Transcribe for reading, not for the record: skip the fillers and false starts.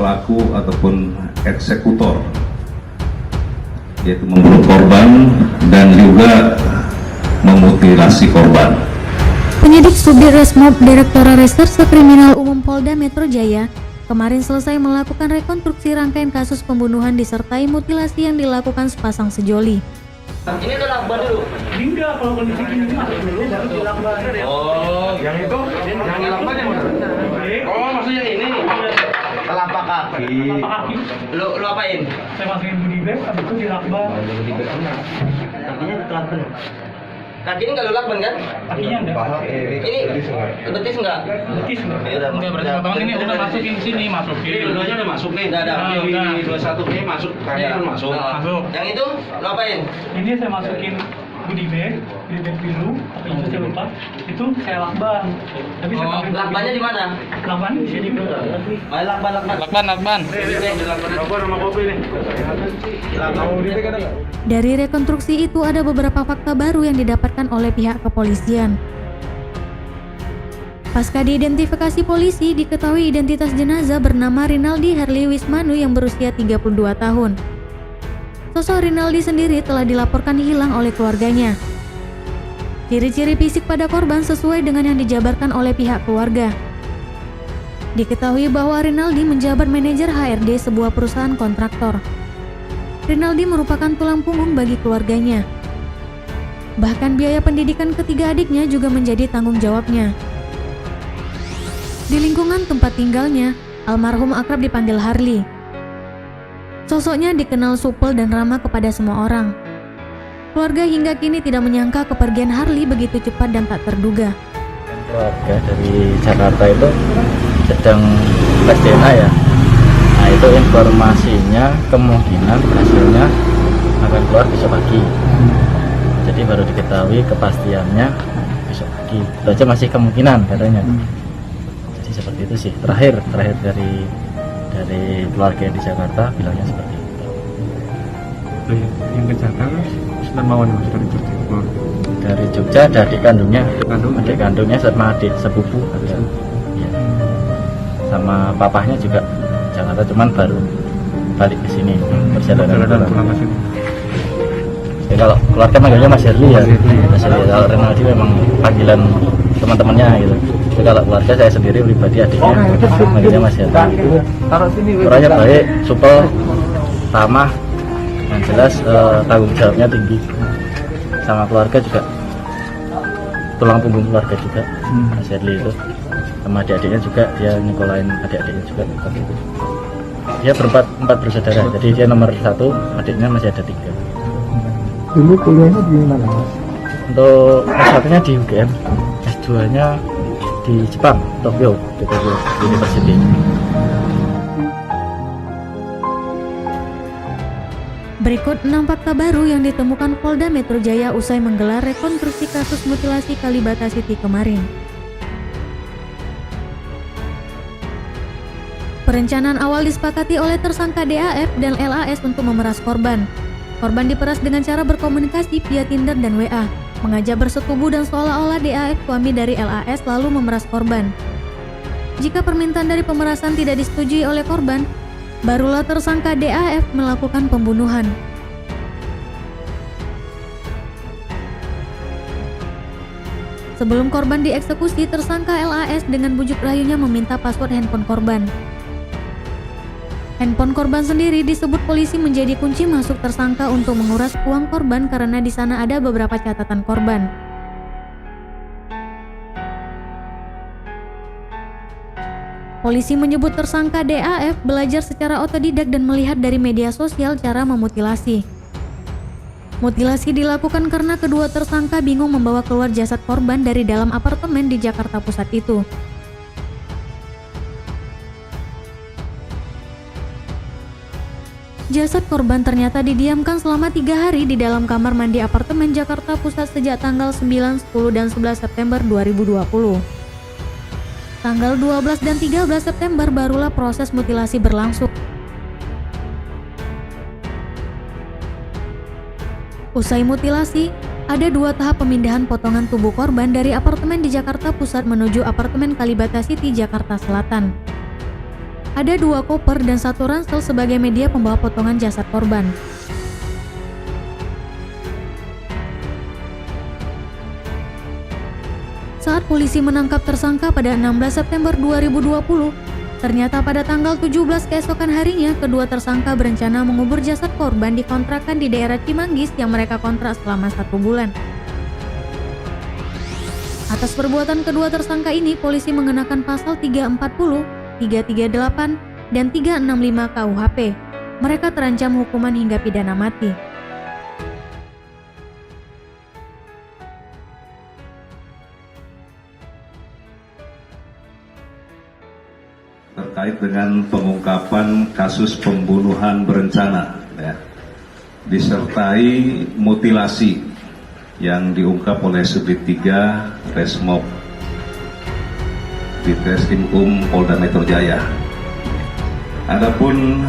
pelaku ataupun eksekutor, yaitu membunuh korban dan juga memutilasi korban. Penyidik Subdit Resmob Direktorat Reserse Kriminal Umum Polda Metro Jaya kemarin selesai melakukan rekonstruksi rangkaian kasus pembunuhan disertai mutilasi yang dilakukan sepasang sejoli. Ini udah lakban dulu. Enggak, kalau kondisi gini masuk dulu baru dilakban. Oh, yang itu? Yang lakban yang mana? Oh, maksudnya ini. Telapak kaki. Telapak kaki. Lu apain? Saya masukin body bag, habis itu dilakban. Kakinya dilakban. Kakinya nggak lu lakban kan? Kakinya enggak. Ini betis enggak? Betis enggak? Enggak, berarti potongan ini udah masukin sini, masukin. Dua-duanya udah masuk nih, udah ada. Udah. 21 ini masuk, kakinya kan masuk. Masuk. Yang itu lu apain? Ini saya masukin body bag biru, tapi itu saya lupa. Itu saya lakban. Tapi saya pakai Lakbannya di mana? lakban di sini bro. Oh, lakban. Lakban. Lakban sama kopi nih. Dari rekonstruksi itu ada beberapa fakta baru yang didapatkan oleh pihak kepolisian. Pasca diidentifikasi polisi, diketahui identitas jenazah bernama Rinaldi Herli Wismanu yang berusia 32 tahun. Sosok Rinaldi sendiri telah dilaporkan hilang oleh keluarganya. Ciri-ciri fisik pada korban sesuai dengan yang dijabarkan oleh pihak keluarga. Diketahui bahwa Rinaldi menjabat manajer HRD sebuah perusahaan kontraktor. Rinaldi merupakan tulang punggung bagi keluarganya. Bahkan biaya pendidikan ketiga adiknya juga menjadi tanggung jawabnya. Di lingkungan tempat tinggalnya, almarhum akrab dipanggil Harli. Sosoknya dikenal supel dan ramah kepada semua orang. Keluarga hingga kini tidak menyangka kepergian Harli begitu cepat dan tak terduga. Keluarga dari Jakarta itu sedang tes DNA ya. Nah itu informasinya kemungkinan hasilnya akan keluar besok pagi. Jadi baru diketahui kepastiannya besok pagi. Itu aja masih kemungkinan katanya. Jadi seperti itu sih. Terakhir dari keluarga di Jakarta bilangnya seperti itu. Yang ke Jakarta sudah mau dari Jogja. Dari Jogja ada adik kandungnya sama adik sepupu ada. Ya. Sama papahnya juga Jakarta, cuman baru balik ke sini perjalanan pulang ke sini. Ya, kalau keluarga manggilnya Mas Herli ya. Mas Herli. Kalau Rinaldi memang panggilan teman-temannya gitu. Jadi kalau keluarga saya sendiri pribadi adiknya manggilnya Mas Herli. Orangnya baik, supel, ramah, yang jelas tanggung jawabnya tinggi. Sama keluarga juga tulang punggung keluarga juga. Mas Herli itu sama adik-adiknya juga, dia nyekolahin adik-adiknya juga seperti itu. Dia empat bersaudara, jadi dia nomor 1, adiknya masih ada 3. Dulu kuliahnya di mana Mas? Untuk S1-nya di UGM, S2-nya di Jepang, Tokyo University. Berikut 6 fakta baru yang ditemukan Polda Metro Jaya usai menggelar rekonstruksi kasus mutilasi Kalibata City kemarin. Perencanaan awal disepakati oleh tersangka DAF dan LAS untuk memeras korban. Korban diperas dengan cara berkomunikasi via Tinder dan WA, mengajak bersetubuh dan seolah-olah DAF suami dari LAS lalu memeras korban. Jika permintaan dari pemerasan tidak disetujui oleh korban, barulah tersangka DAF melakukan pembunuhan. Sebelum korban dieksekusi, tersangka LAS dengan bujuk rayunya meminta password handphone korban. Handphone korban sendiri disebut polisi menjadi kunci masuk tersangka untuk menguras uang korban karena di sana ada beberapa catatan korban. Polisi menyebut tersangka DAF belajar secara otodidak dan melihat dari media sosial cara memutilasi. Mutilasi dilakukan karena kedua tersangka bingung membawa keluar jasad korban dari dalam apartemen di Jakarta Pusat itu. Jasad korban ternyata didiamkan selama 3 hari di dalam kamar mandi apartemen Jakarta Pusat sejak tanggal 9, 10, dan 11 September 2020. Tanggal 12 dan 13 September barulah proses mutilasi berlangsung. Usai mutilasi, ada 2 tahap pemindahan potongan tubuh korban dari apartemen di Jakarta Pusat menuju apartemen Kalibata City, Jakarta Selatan. Ada 2 koper dan 1 ransel sebagai media pembawa potongan jasad korban. Saat polisi menangkap tersangka pada 16 September 2020, ternyata pada tanggal 17 keesokan harinya, kedua tersangka berencana mengubur jasad korban di kontrakan di daerah Cimanggis yang mereka kontrak selama 1 bulan. Atas perbuatan kedua tersangka ini, polisi mengenakan pasal 340, 338, dan 365 KUHP. Mereka terancam hukuman hingga pidana mati. Terkait dengan pengungkapan kasus pembunuhan berencana, ya, disertai mutilasi yang diungkap oleh Subdit 3 Resmob di Treskrimum Polda Metro Jaya. Adapun